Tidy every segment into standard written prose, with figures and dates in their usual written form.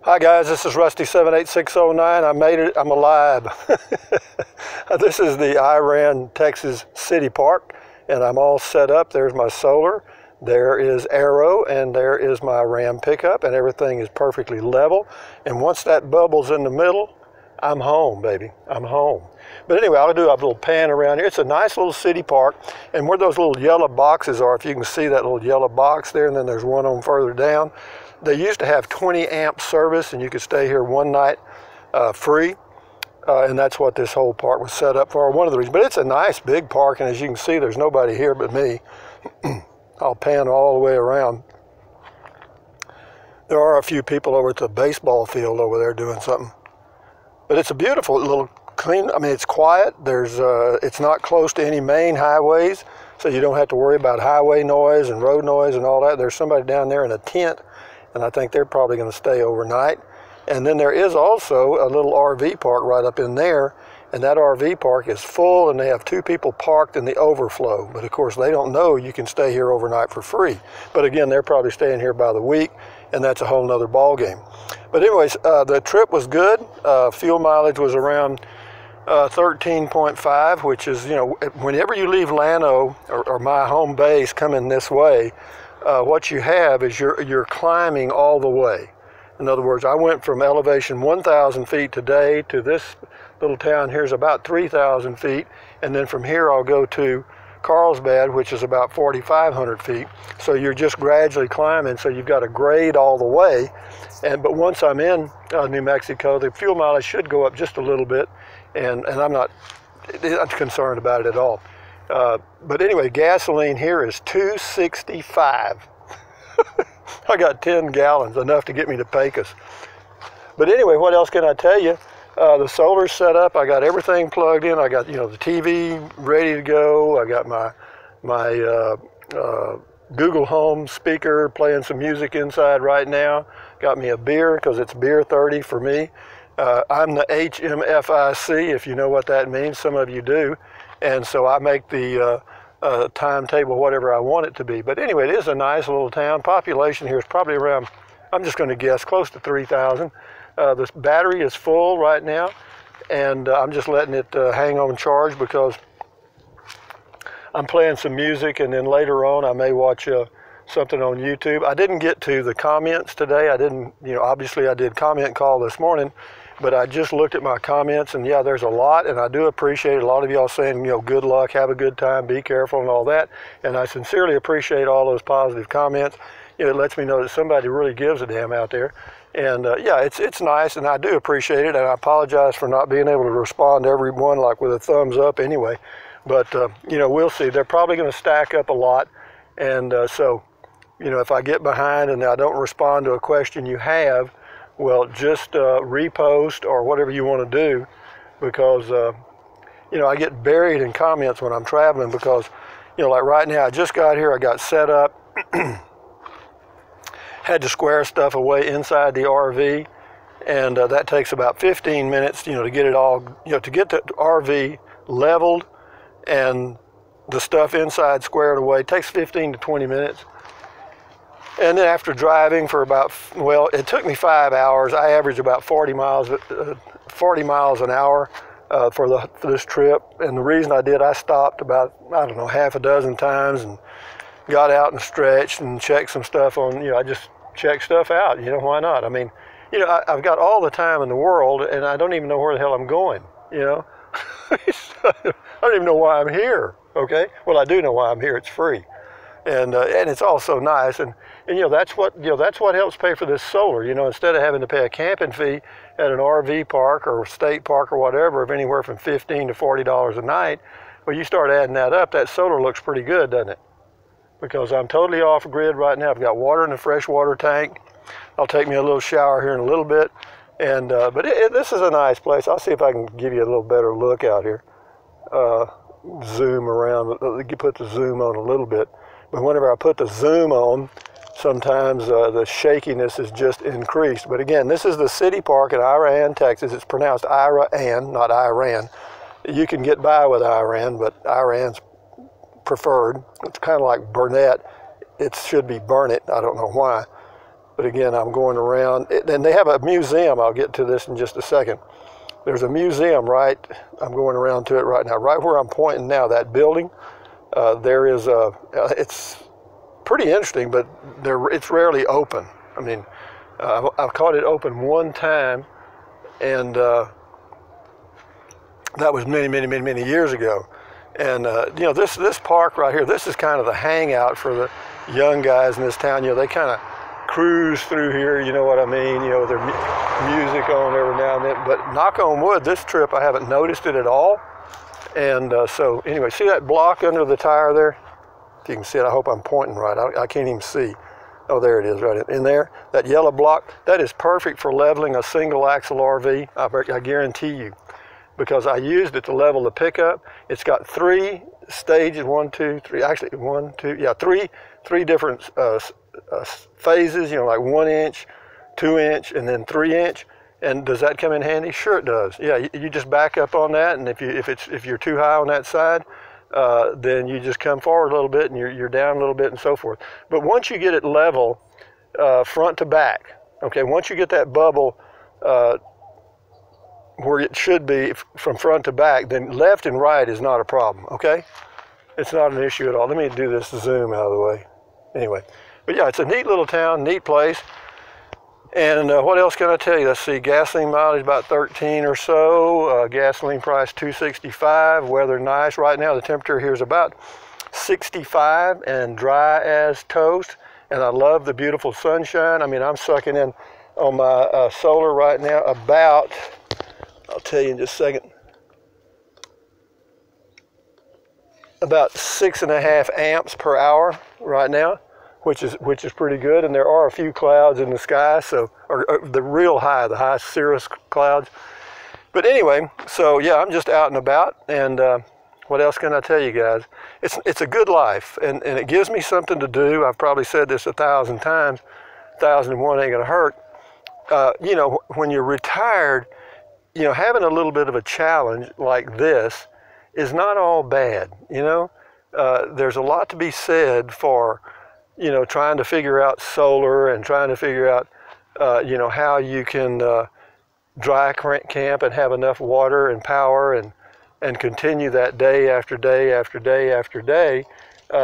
Hi guys, this is Rusty 78609. I made it, I'm alive. This is the IRAAN Texas City Park, and I'm all set up. There's my solar, there is Arrow, and there is my Ram pickup, and everything is perfectly level. And once that bubble's in the middle, I'm home, baby, I'm home. But anyway, I'll do a little pan around here. It's a nice little city park, and where those little yellow boxes are, if you can see that little yellow box there, and then there's one on further down, they used to have 20 amp service, and you could stay here one night free, and that's what this whole park was set up for, one of the reasons. But it's a nice big park, and as you can see, there's nobody here but me. I'll pan all the way around. There are a few people over at the baseball field over there doing something. But it's a beautiful little clean, I mean, it's quiet. It's not close to any main highways, so you don't have to worry about highway noise and road noise and all that. There's somebody down there in a tent, and I think they're probably going to stay overnight. And then there is also a little RV park right up in there, and that RV park is full, and they have 2 people parked in the overflow. But of course, they don't know you can stay here overnight for free. But again, they're probably staying here by the week, and that's a whole nother ball game. But anyways, the trip was good. Fuel mileage was around 13.5, which is, you know, whenever you leave Llano or my home base coming this way, what you have is you're climbing all the way. In other words, I went from elevation 1,000 feet today to this little town here is about 3,000 feet, and then from here I'll go to Carlsbad, which is about 4,500 feet. So you're just gradually climbing, so you've got a grade all the way. But once I'm in New Mexico, the fuel mileage should go up just a little bit, and I'm not concerned about it at all. But anyway, gasoline here is $2.65. I got 10 gallons, enough to get me to Pecos. But anyway, what else can I tell you? The solar's set up. I got everything plugged in. I got, you know, the TV ready to go. I got my Google Home speaker playing some music inside right now. Got me a beer because it's beer 30 for me. I'm the HMFIC, if you know what that means. Some of you do. And so I make the timetable whatever I want it to be. But anyway, it is a nice little town. Population here is probably around, I'm just going to guess, close to 3,000. This battery is full right now, and I'm just letting it hang on charge because I'm playing some music, and then later on I may watch something on YouTube. I didn't get to the comments today. I didn't, you know, obviously I did comment call this morning, but I just looked at my comments, and yeah, there's a lot, and I do appreciate a lot of y'all saying, you know, good luck, have a good time, be careful, and all that. And I sincerely appreciate all those positive comments. You know, it lets me know that somebody really gives a damn out there. And yeah, it's nice, and I do appreciate it, and I apologize for not being able to respond to everyone like with a thumbs up anyway. But, you know, we'll see. They're probably going to stack up a lot, and so, you know, if I get behind and I don't respond to a question you have, well, just repost or whatever you want to do, because, you know, I get buried in comments when I'm traveling because, you know, like right now, I just got here, I got set up, had to square stuff away inside the RV, and that takes about 15 minutes, you know, to get it all, you know, to get the RV leveled and the stuff inside squared away. It takes 15 to 20 minutes. And then after driving for about, well, it took me 5 hours. I average about 40 miles an hour for this trip. And the reason I did, I stopped about, I don't know, half a dozen times and got out and stretched and checked some stuff on, you know, I just check stuff out, you know, why not? I mean, you know, I've got all the time in the world, and I don't even know where the hell I'm going, you know? I don't even know why I'm here, okay? Well, I do know why I'm here. It's free. And it's also nice, and you know, that's what helps pay for this solar, you know, instead of having to pay a camping fee at an RV park or state park or whatever of anywhere from $15 to $40 a night. Well, you start adding that up, that solar looks pretty good, doesn't it? Because I'm totally off grid right now. I've got water in a fresh water tank. I'll take me a little shower here in a little bit. And but this is a nice place. I'll see if I can give you a little better look out here. Zoom around, put the zoom on a little bit. But whenever I put the zoom on, sometimes the shakiness is just increased. But again, this is the city park in IRAAN, Texas. It's pronounced IRAAN, not Iran. You can get by with IRAAN, but IRAAN's preferred. It's kind of like Burnett. It should be Burnett. I don't know why. But again, I'm going around, and they have a museum. I'll get to this in just a second. There's a museum right, I'm going around to it right now, right where I'm pointing now, that building. There is it's pretty interesting, but it's rarely open. I mean, I've caught it open one time, and that was many years ago. And you know, this park right here, this is kind of the hangout for the young guys in this town. You know, they kind of cruise through here, you know what I mean, you know, their music on every now and then. But knock on wood, this trip I haven't noticed it at all. And so anyway, see that block under the tire there? If you can see it, I hope I'm pointing right. I can't even see. Oh, there it is, right in there. That yellow block, that is perfect for leveling a single axle RV, I guarantee you, because I used it to level the pickup. It's got 3 stages, 1, 2, 3, actually 1, 2, yeah, three different phases, you know, like 1 inch, 2 inch, and then 3 inch. And does that come in handy? Sure it does. Yeah, you just back up on that, and if you're too high on that side, then you just come forward a little bit, and you're down a little bit, and so forth. But once you get it level, front to back, okay, once you get that bubble where it should be from front to back, then left and right is not a problem, okay? It's not an issue at all. Let me do this zoom out of the way. Anyway, but yeah, it's a neat little town, neat place. And what else can I tell you? Let's see, gasoline mileage about 13 or so, gasoline price $2.65, weather nice. Right now the temperature here is about 65 and dry as toast, and I love the beautiful sunshine. I mean, I'm sucking in on my solar right now about, I'll tell you in just a second, about 6.5 amps per hour right now, which is pretty good. And there are a few clouds in the sky, so or the real high, the high cirrus clouds. But anyway, so yeah, I'm just out and about, and what else can I tell you guys? It's a good life, and it gives me something to do. I've probably said this 1,000 times. 1,001 ain't gonna hurt. You know, when you're retired, you know, having a little bit of a challenge like this is not all bad, you know. There's a lot to be said for, you know, trying to figure out solar and trying to figure out, you know, how you can dry camp and have enough water and power and continue that day after day after day after day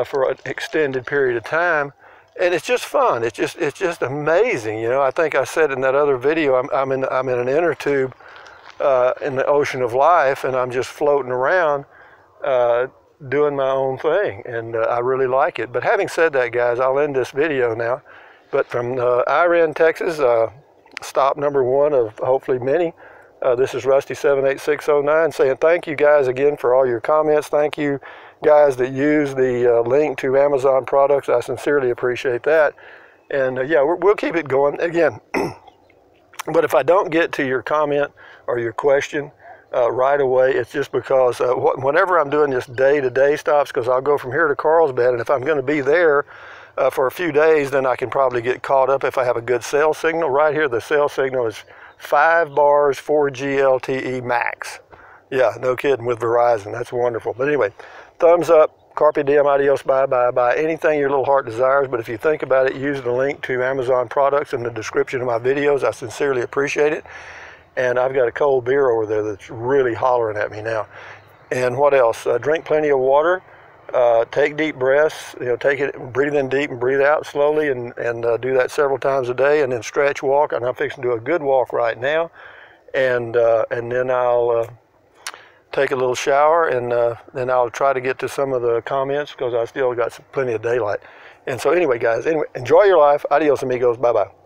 for an extended period of time. And it's just fun. It's just amazing, you know. I think I said in that other video, I'm in an inner tube in the ocean of life, and I'm just floating around doing my own thing, and I really like it. But having said that, guys, I'll end this video now. But from IRAAN, Texas, stop number 1 of hopefully many, this is Rusty78609 saying thank you guys again for all your comments. Thank you guys that use the link to Amazon products. I sincerely appreciate that. And yeah, we'll keep it going again. But if I don't get to your comment or your question right away, it's just because whenever I'm doing this day-to-day stops, because I'll go from here to Carlsbad, and if I'm going to be there for a few days, then I can probably get caught up if I have a good cell signal. Right here, the cell signal is 5 bars, 4G LTE max. Yeah, no kidding, with Verizon. That's wonderful. But anyway, thumbs up. Carpe diem, adios, bye, bye, bye. Anything your little heart desires, but if you think about it, use the link to Amazon products in the description of my videos. I sincerely appreciate it. And I've got a cold beer over there that's really hollering at me now. And what else? Drink plenty of water. Take deep breaths. You know, take it, breathe in deep and breathe out slowly, and do that several times a day. And then stretch, walk. And I'm fixing to do a good walk right now. And then I'll take a little shower, and then I'll try to get to some of the comments because I still got plenty of daylight. And so anyway, guys, enjoy your life. Adios, amigos. Bye-bye.